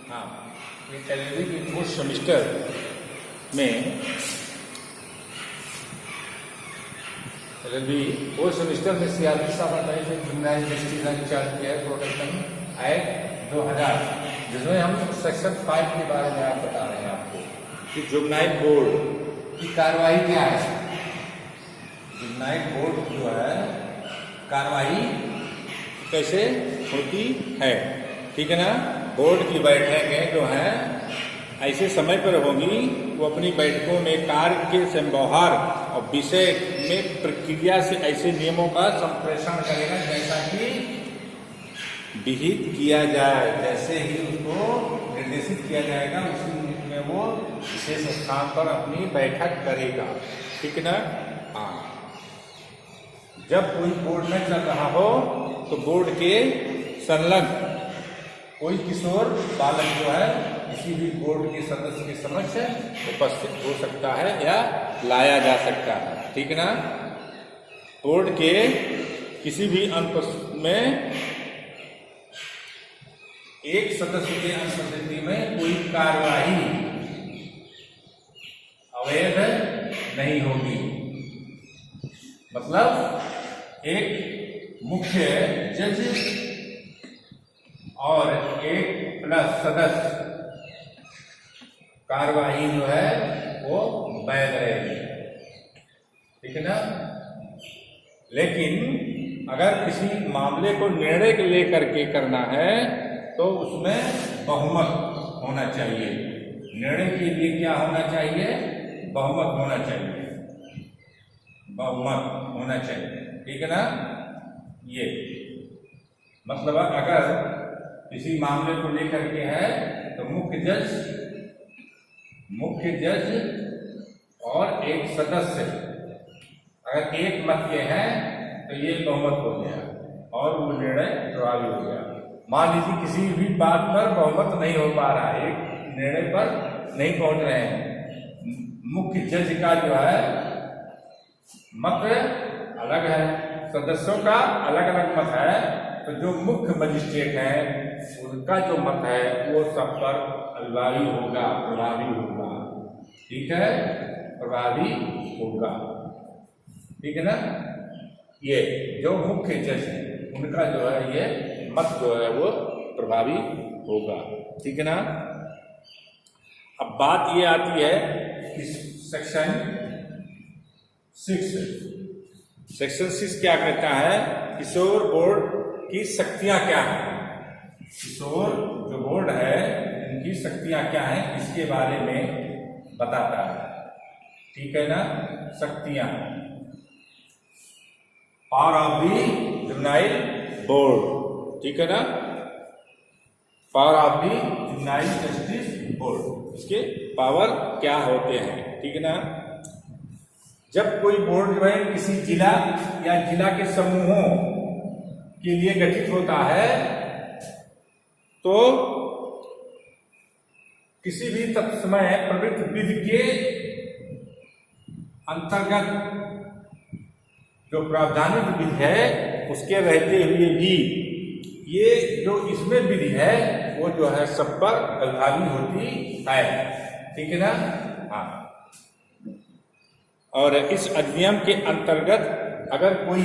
हाँ, ये एलएलबी के फोर्थ सेमेस्टर में एलएलबी फोर्थ सेमेस्टर में सीआरपी साहब बताए थे juvenile justice and child care protection act 2000, जिसमें हम सेक्शन 5 के बारे में आप बता रहे हैं आपको कि जुवेनाइल बोर्ड की कार्रवाई क्या है। जुवेनाइल बोर्ड जो है कार्रवाई कैसे होती है, ठीक है ना। बोर्ड की बैठकें जो हैं ऐसे समय पर होंगी, वो अपनी बैठकों में कार्य के संव्यवहार और विषय में प्रक्रिया से ऐसे नियमों का संप्रेषण करेगा जैसा कि विहित किया जाए, जैसे ही उसको निर्देशित किया जाएगा उसी में वो विशेष स्थान पर अपनी बैठक करेगा, ठीक है ना। हाँ, जब कोई बोर्ड में चल रहा हो तो बोर्ड के संलग्न कोई किशोर बालक जो है किसी भी बोर्ड के सदस्य के समक्ष उपस्थित हो सकता है या लाया जा सकता है, ठीक है ना। बोर्ड के किसी भी अनुपस्थिति में एक सदस्य के अनुपस्थिति में कोई कार्यवाही अवैध नहीं होगी। मतलब एक मुख्य जज और एक प्लस सदस्य कार्यवाही जो है वो वैध रहेगी, ठीक है ना। लेकिन अगर किसी मामले को निर्णय के लेकर के करना है तो उसमें बहुमत होना चाहिए। निर्णय के लिए क्या होना चाहिए? बहुमत होना चाहिए, बहुमत होना चाहिए, ठीक है ना। ये मतलब अगर किसी मामले को लेकर के है तो मुख्य जज और एक सदस्य अगर एक मत के हैं तो ये बहुमत हो गया और वो निर्णय प्रभावी हो गया। मान लीजिए किसी भी बात पर बहुमत नहीं हो पा रहा है, एक निर्णय पर नहीं पहुंच रहे हैं, मुख्य जज का जो है मत अलग है, सदस्यों का अलग अलग मत है, तो जो मुख्य मजिस्ट्रेट है उनका जो मत है वो सब पर प्रभावी होगा, ठीक है, प्रभावी होगा, ठीक है ना। ये जो मुख्य जज है उनका जो है ये मत जो है वो प्रभावी होगा, ठीक है ना। अब बात ये आती है कि सेक्शन 6 क्या कहता है, किशोर बोर्ड की शक्तियां क्या हैं। किशोर जो बोर्ड है उनकी शक्तियां क्या हैं इसके बारे में बताता है, ठीक है ना। शक्तियां, power of the juvenile board, ठीक है ना। Power of the juvenile justice board, इसके पावर क्या होते हैं, ठीक है ना। जब कोई बोर्ड जो है किसी जिला या जिला के समूहों के लिए गठित होता है तो किसी भी तत्समय प्रवृत्त विधि के अंतर्गत जो प्रावधानिक विधि है उसके रहते हुए भी ये जो इसमें विधि है वो जो है सब पर प्रभावी होती है, ठीक है ना। हाँ, और इस अधिनियम के अंतर्गत अगर कोई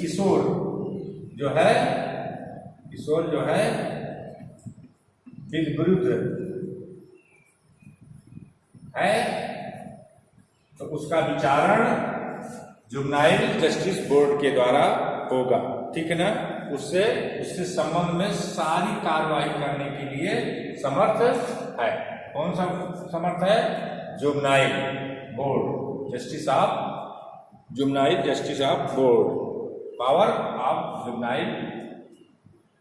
किशोर जो है विरुद्ध है तो उसका विचारण जुवेनाइल जस्टिस बोर्ड के द्वारा होगा, ठीक है ना। उससे संबंध में सारी कार्रवाई करने के लिए समर्थ है। कौन सा समर्थ है? Juvenile board, juvenile justice of board, power of juvenile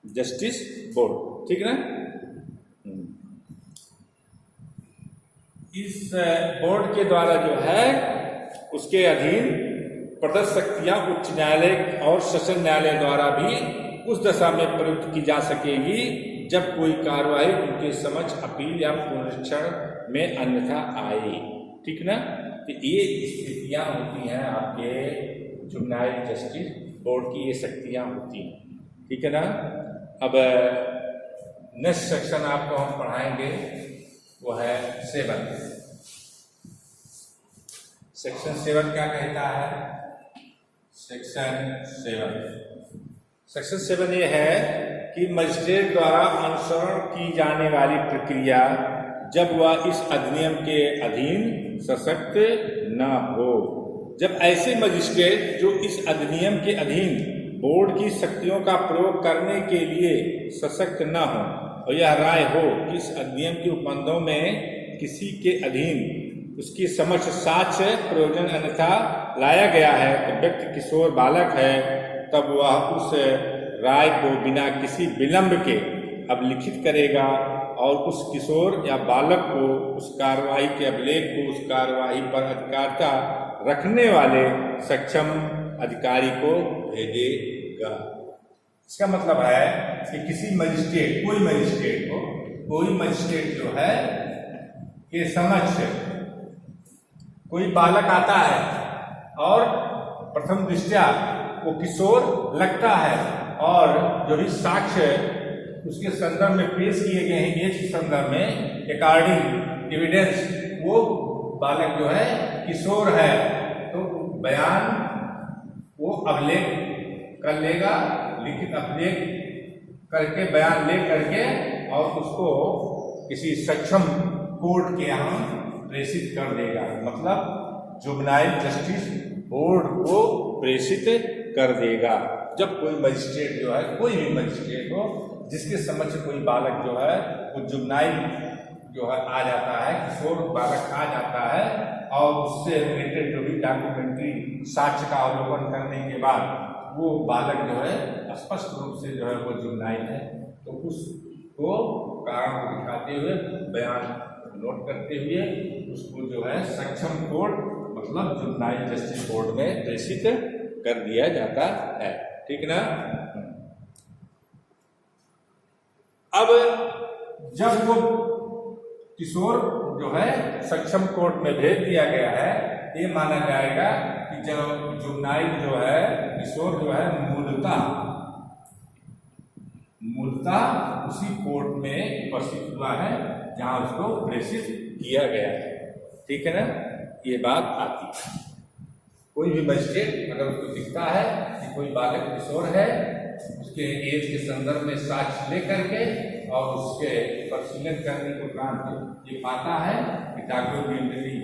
justice board, ठीक है ना। इस बोर्ड के द्वारा जो है उसके अधीन प्रदत्त शक्तियां उच्च न्यायालय और सेशन न्यायालय द्वारा भी उस दशा में प्रयुक्त की जा सकेगी जब कोई कार्रवाई उनके समक्ष अपील या पुनरीक्षण में अन्यथा आए, ठीक ना। तो ये स्थितियां होती हैं आपके जुवेनाइल जस्टिस बोर्ड की, ये शक्तियां होती हैं, ठीक है ना। अब नेक्स्ट सेक्शन आपको हम पढ़ाएंगे वो है 7। सेक्शन 7 क्या कहता है? सेक्शन 7 ये है कि मजिस्ट्रेट द्वारा अनुसरण की जाने वाली प्रक्रिया जब वह इस अधिनियम के अधीन सशक्त न हो। जब ऐसे मजिस्ट्रेट जो इस अधिनियम के अधीन बोर्ड की शक्तियों का प्रयोग करने के लिए सशक्त न हो और यह राय हो कि इस अधिनियम के उपबंधों में किसी के अधीन उसकी समक्ष साक्ष्य प्रयोजन अन्यथा लाया गया है तो व्यक्ति किशोर बालक है, तब वह उस राय को बिना किसी विलंब के अभिलिखित करेगा और उस किशोर या बालक को उस कार्यवाही के अभिलेख को उस कार्यवाही पर अधिकारिता रखने वाले सक्षम अधिकारी को भेजेगा। इसका मतलब है कि किसी मजिस्ट्रेट कोई मजिस्ट्रेट जो है के समक्ष कोई बालक आता है और प्रथम दृष्टया वो किशोर लगता है और जो भी साक्ष्य उसके संदर्भ में पेश किए गए हैं एज के संदर्भ में अकॉर्डिंग एविडेंस वो बालक जो है किशोर है, तो बयान वो अभिलेख कर लेगा, लिखित अभिलेख करके बयान ले करके और उसको किसी सक्षम कोर्ट के यहाँ प्रेषित कर देगा। मतलब जुवेनाइल जस्टिस बोर्ड को प्रेषित कर देगा। जब कोई मजिस्ट्रेट जो है, कोई भी मजिस्ट्रेट हो जिसके समक्ष कोई बालक जो है वो जुवेनाइल जो है आ जाता है, किशोर बालक आ जाता है और उससे रिलेटेड जो भी डॉक्यूमेंट्री साक्ष्य का अवलोकन करने के बाद वो बालक जो है स्पष्ट रूप से जो है वो जुवेनाइल है, तो उसको कारण को दिखाते हुए बयान नोट करते हुए उसको जो है सक्षम कोर्ट मतलब जुवेनाइल जस्टिस बोर्ड में प्रेषित कर दिया जाता है। ठीक ना? अब जब वो किशोर जो है सक्षम कोर्ट में भेज दिया गया है, ये माना जाएगा कि जब जुवेनाइल जो है किशोर जो है मूलतः उसी कोर्ट में उपस्थित हुआ है जहां उसको प्रेषित किया गया है। ठीक है ना? ये बात आती है। कोई भी मजिस्ट्रेट अगर उसको दिखता है कि कोई बालक किशोर है, उसके एज के संदर्भ में साक्ष्य लेकर के और उसके परिशीलन करने के उपरांत ये पाता है कि डॉक्यूमेंट्री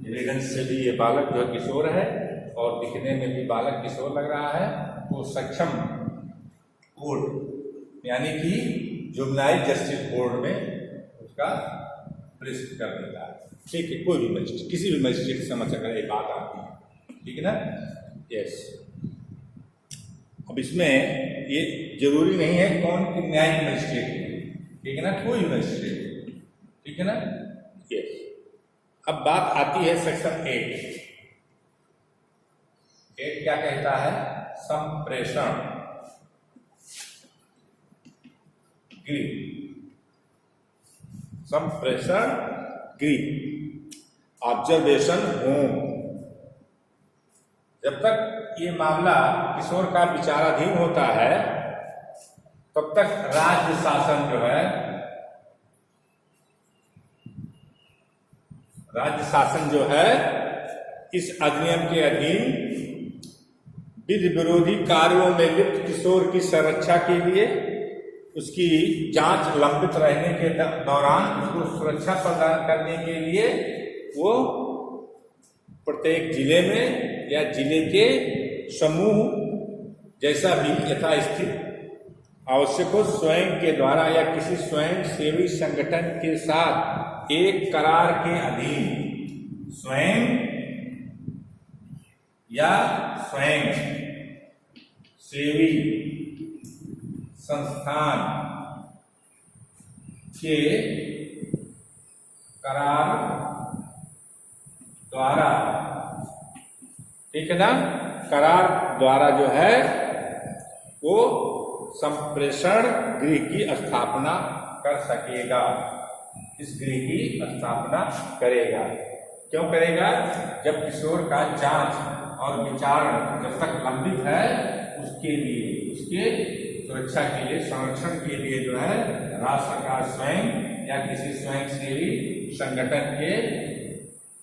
एविडेंस से भी ये बालक जो किशोर है और दिखने में भी बालक किशोर लग रहा है, वो सक्षम कोर्ट यानी कि जुवेनाइल जस्टिस बोर्ड में उसका प्रेषित कर देता है। ठीक है? कोई भी मजिस्ट्रेट, किसी भी मजिस्ट्रेट की समझ अगर ये बात आती है। ठीक है ना? यस। अब इसमें ये जरूरी नहीं है कौन की न्यायिक मजिस्ट्रेट है। ठीक है ना? कोई भी मजिस्ट्रेट। ठीक है ना? यस। अब बात आती है सेक्शन 8 क्या कहता है? संप्रेषण ऑब्जर्वेशन होम। जब तक ये मामला किशोर का विचाराधीन होता है तब तक राज्य शासन जो है इस अधिनियम के अधीन विधि विरोधी कार्यों में लिप्त किशोर की संरक्षा के लिए उसकी जांच लंबित रहने के दौरान उसको सुरक्षा प्रदान करने के लिए वो प्रत्येक जिले में या जिले के समूह जैसा भी यथास्थित आवश्यक हो स्वयं के द्वारा या किसी स्वयं सेवी संगठन के साथ एक करार के अधीन स्वयं सेवी संस्थान के करार द्वारा, ठीक है ना, करार द्वारा जो है वो संप्रेषण गृह की स्थापना कर सकेगा। इस गृह की स्थापना करेगा। क्यों करेगा? जब किशोर का जांच और विचारण जब तक लंबित है उसके लिए उसके सुरक्षा के लिए, संरक्षण के लिए जो है राज्य सरकार स्वयं या किसी स्वयंसेवी संगठन के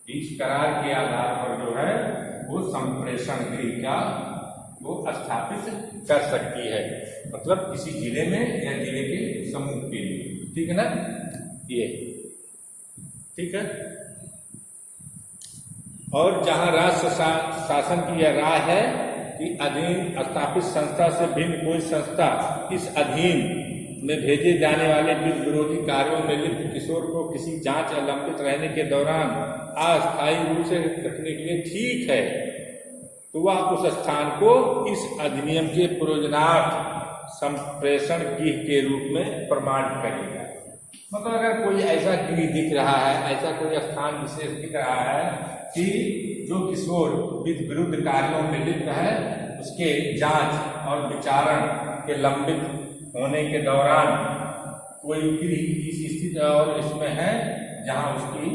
बीच करार के आधार पर जो है वो संप्रेषण गृह का वो स्थापित कर सकती है, मतलब किसी जिले में या जिले के समूह के लिए। ठीक है ना, ये ठीक है। और जहां राज्य शासन की यह राय है कि अधीन स्थापित संस्था से भिन्न कोई संस्था इस अधीन में भेजे जाने वाले विरोधी कार्यों में लिप्त किशोर को किसी जांच या लंबित रहने के दौरान अस्थायी रूप से रखने के लिए ठीक है, तो वह उस स्थान को इस अधिनियम के प्रयोजनार्थ संप्रेषण गृह के रूप में प्रमाणित करेगा। मतलब अगर कोई ऐसा गृह दिख रहा है, ऐसा कोई स्थान विशेष दिख रहा है कि जो किशोर विरुद्ध कार्यों में लिप्त है, उसके जांच और विचारण के लंबित होने के दौरान कोई गृह इस स्थिति और इसमें है जहां उसकी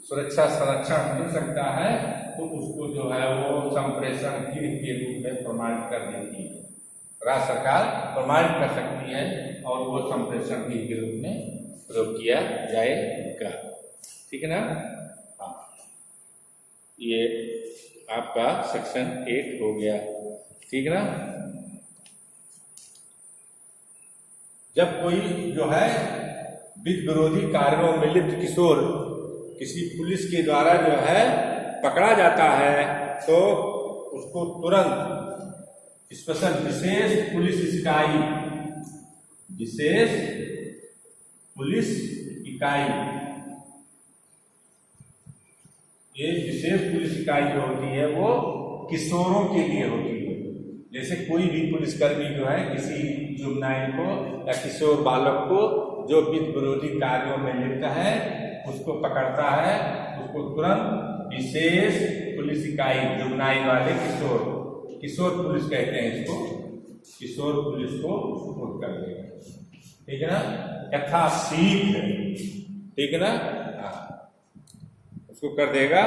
सुरक्षा संरक्षण मिल सकता है, तो उसको जो है वो संप्रेषण गृह के रूप में प्रमाणित कर देती है। राज्य सरकार प्रमाणित कर सकती है और वो संप्रेषण गृह के रूप में प्रयोग किया जाएगा। ठीक है ना। हाँ, ये आपका सेक्शन 8 हो गया। ठीक है ना। जब कोई जो है विरोधी कार्यों में लिप्त किशोर किसी पुलिस के द्वारा जो है पकड़ा जाता है, तो उसको तुरंत स्पेशल विशेष पुलिस इकाई, ये विशेष पुलिस इकाई जो होती है वो किशोरों के लिए होती है। जैसे कोई भी पुलिसकर्मी जो है किसी जुवेनाइल को या किशोर बालक को जो विरोधी कार्यों में लिप्त है उसको पकड़ता है, उसको तुरंत विशेष पुलिस इकाई जुवेनाइल वाले किशोर पुलिस कहते हैं इसको, किशोर पुलिस को सुपुर्द कर देगा। ठीक है ना, यथाशीघ्र। ठीक है ना, हाँ, उसको कर देगा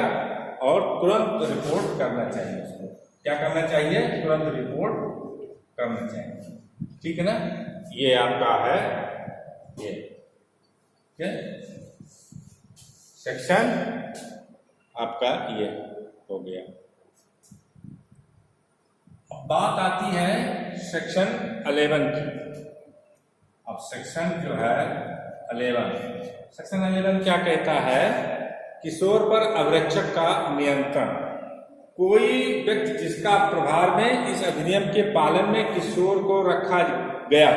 और तुरंत रिपोर्ट करना चाहिए। उसको क्या करना चाहिए? तुरंत रिपोर्ट करना चाहिए। ठीक है ना, ये आपका है ये सेक्शन आपका ये हो गया। अब बात आती है सेक्शन 11 की। अब सेक्शन जो है 11, सेक्शन 11 क्या कहता है? किशोर पर अवरक्षक का नियंत्रण। कोई व्यक्ति जिसका प्रभार में इस अधिनियम के पालन में किशोर को रखा गया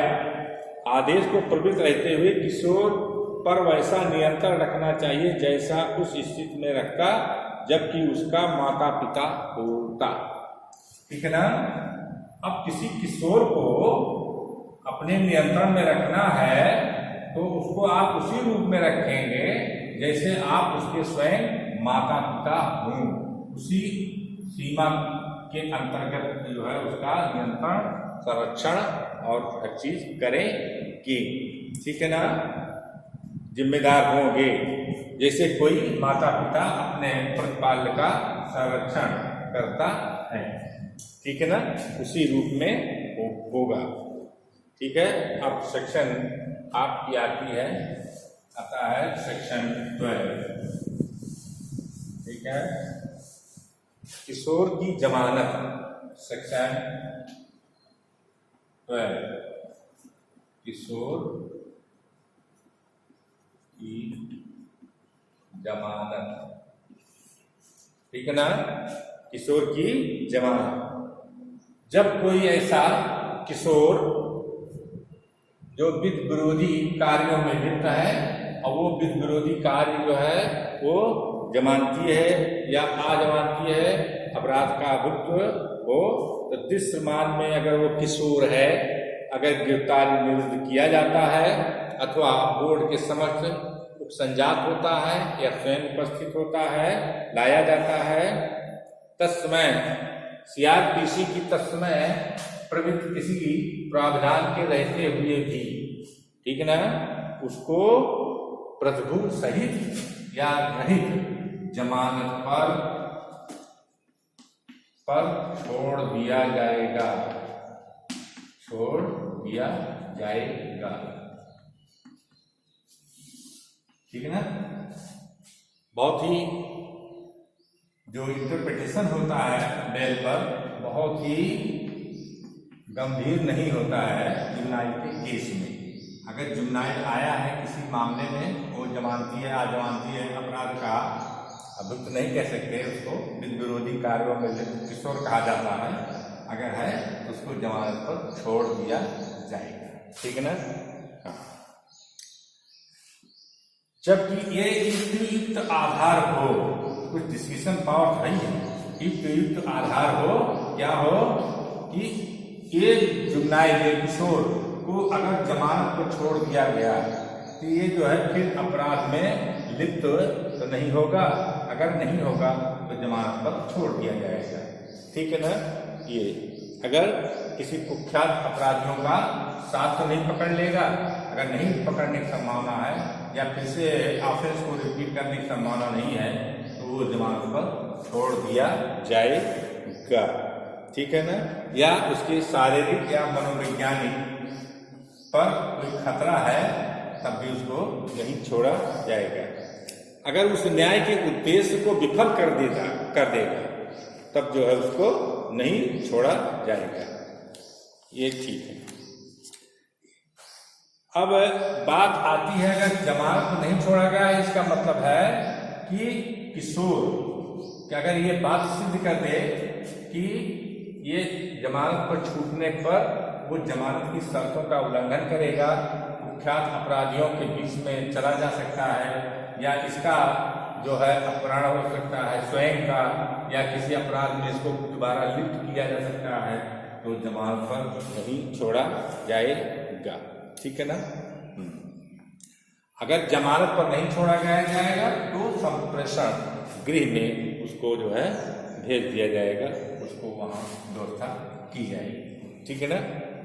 आदेश को प्रवृत्त रहते हुए किशोर पर वैसा नियंत्रण रखना चाहिए जैसा उस स्थिति में रखता जबकि उसका माता पिता होता। ठीक है ना। अब किसी किशोर को अपने नियंत्रण में रखना है तो उसको आप उसी रूप में रखेंगे जैसे आप उसके स्वयं माता पिता हों। उसी सीमा के अंतर्गत जो है उसका नियंत्रण, संरक्षण और हर चीज करेंगे। ठीक है ना, जिम्मेदार होंगे जैसे कोई माता पिता अपने प्रतिपाल्य का संरक्षण करता है। ठीक है ना, उसी रूप में होगा। ठीक है। अब सेक्शन आपकी आती है, आता है सेक्शन 12। ठीक है, किशोर की जमानत। सेक्शन 12, किशोर की जमानत। ठीक है ना, किशोर की जमानत। जब कोई ऐसा किशोर जो विरोधी कार्यों में लिप्त है और वो विरोधी कार्य जो है वो जमानती है या अजमानती है, अपराध का अभियुक्त हो, तो दृश्यमान में अगर वो किशोर है, अगर गिरफ्तारी निरुद्ध किया जाता है अथवा बोर्ड के समक्ष उपसंजात होता है या स्वयं उपस्थित होता है, लाया जाता है, तत्समय CRPC की तत्समय प्रवृत्त किसी प्रावधान के रहते हुए भी, ठीक है ना, उसको प्रतिभूत सहित या रहित जमानत पर छोड़ दिया जाएगा, छोड़ दिया जाएगा। ठीक है ना। बहुत ही जो इंटरप्रिटेशन होता है बेल पर बहुत ही गंभीर नहीं होता है जुवेनाइल के केस में। अगर जुवेनाइल आया है किसी मामले में, वो जमानती है अजमानती है अपराध का, अभियुक्त नहीं कह सकते उसको, विधि विरोधी कार्यों में लिप्त किशोर कहा जाता है, अगर है तो उसको जमानत पर छोड़ दिया जाएगा। ठीक है ना। हाँ। जबकि ये युक्त आधार हो, कुछ डिस्कशन पावर है, युक्त आधार हो, क्या हो कि ये जुवेनाइल किशोर को अगर जमानत पर छोड़ दिया गया तो ये जो है फिर अपराध में लिप्त तो नहीं होगा, अगर नहीं होगा तो जमानत पर छोड़ दिया जाएगा। ठीक है ना। ये अगर किसी कुख्यात अपराधियों का साथ तो नहीं पकड़ लेगा, अगर नहीं पकड़ने की संभावना है या फिर से ऑफेंस को रिपीट करने की संभावना नहीं है तो वो जमानत पर छोड़ दिया जाएगा। ठीक है ना। या उसके शारीरिक या मनोवैज्ञानिक पर कोई खतरा है तब भी उसको नहीं छोड़ा जाएगा। अगर उस न्याय के उद्देश्य को विफल कर देगा तब जो है उसको नहीं छोड़ा जाएगा। ये ठीक है। अब बात आती है अगर जमानत को नहीं छोड़ा गया, इसका मतलब है कि किशोर कि अगर ये बात सिद्ध कर दे कि ये जमानत पर छूटने पर वो जमानत की शर्तों का उल्लंघन करेगा, कुख्यात अपराधियों के बीच में चला जा सकता है, या इसका जो है अपहरण हो सकता है स्वयं का, या किसी अपराध में इसको दोबारा लिप्त किया जा सकता है, तो जमानत पर नहीं छोड़ा जाएगा। ठीक है ना। अगर जमानत पर नहीं छोड़ा जाएगा तो संप्रेषण गृह में उसको जो है भेज दिया जाएगा, उसको वहां व्यवस्था की जाएगी। ठीक है ना।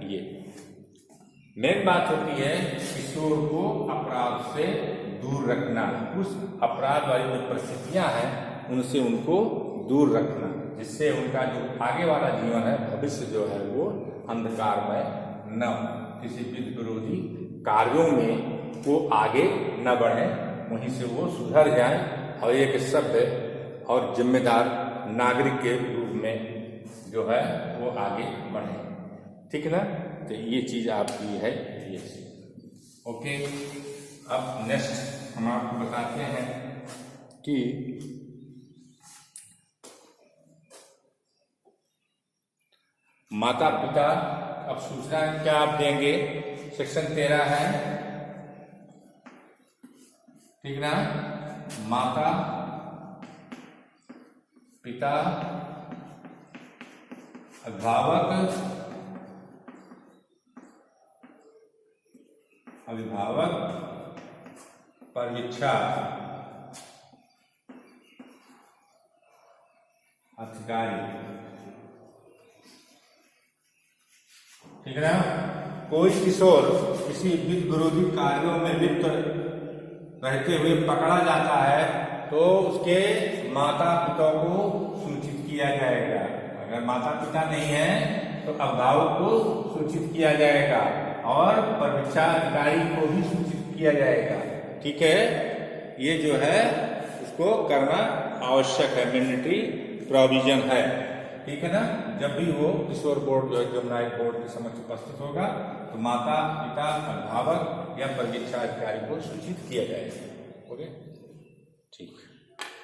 ये मेन बात होती है किशोर को अपराध से दूर रखना, उस अपराध वाली जो परिस्थितियां हैं उनसे उनको दूर रखना, जिससे उनका जो आगे वाला जीवन है, भविष्य जो है वो अंधकार में न, किसी विधि विरोधी कार्यों में वो आगे न बढ़े, वहीं से वो सुधर जाए और एक सभ्य और जिम्मेदार नागरिक के रूप में जो है वो आगे बढ़े। ठीक है ना। तो ये चीज आपकी है ये। ओके। अब नेक्स्ट हम आपको बताते हैं कि माता पिता, अब सूचना क्या आप देंगे, सेक्शन 13 है। ठीक ना। माता पिता अभिभावक परीक्षा अधिकारी। ठीक है ना। कोई किशोर किसी विधि विरोधी कार्यों में लिप्त रहते हुए पकड़ा जाता है तो उसके माता पिता को सूचित किया जाएगा। अगर माता पिता नहीं है तो अभिभावक को सूचित किया जाएगा और परीक्षा अधिकारी को भी सूचित किया जाएगा। ठीक है। ये जो है उसको करना आवश्यक है, मैंडेटरी प्रोविजन है। ठीक है ना। जब भी वो किशोर बोर्ड जो है जुवेनाइल बोर्ड के समक्ष उपस्थित होगा तो माता पिता अभिभावक या परीक्षा अधिकारी को सूचित किया जाएगा। ओके।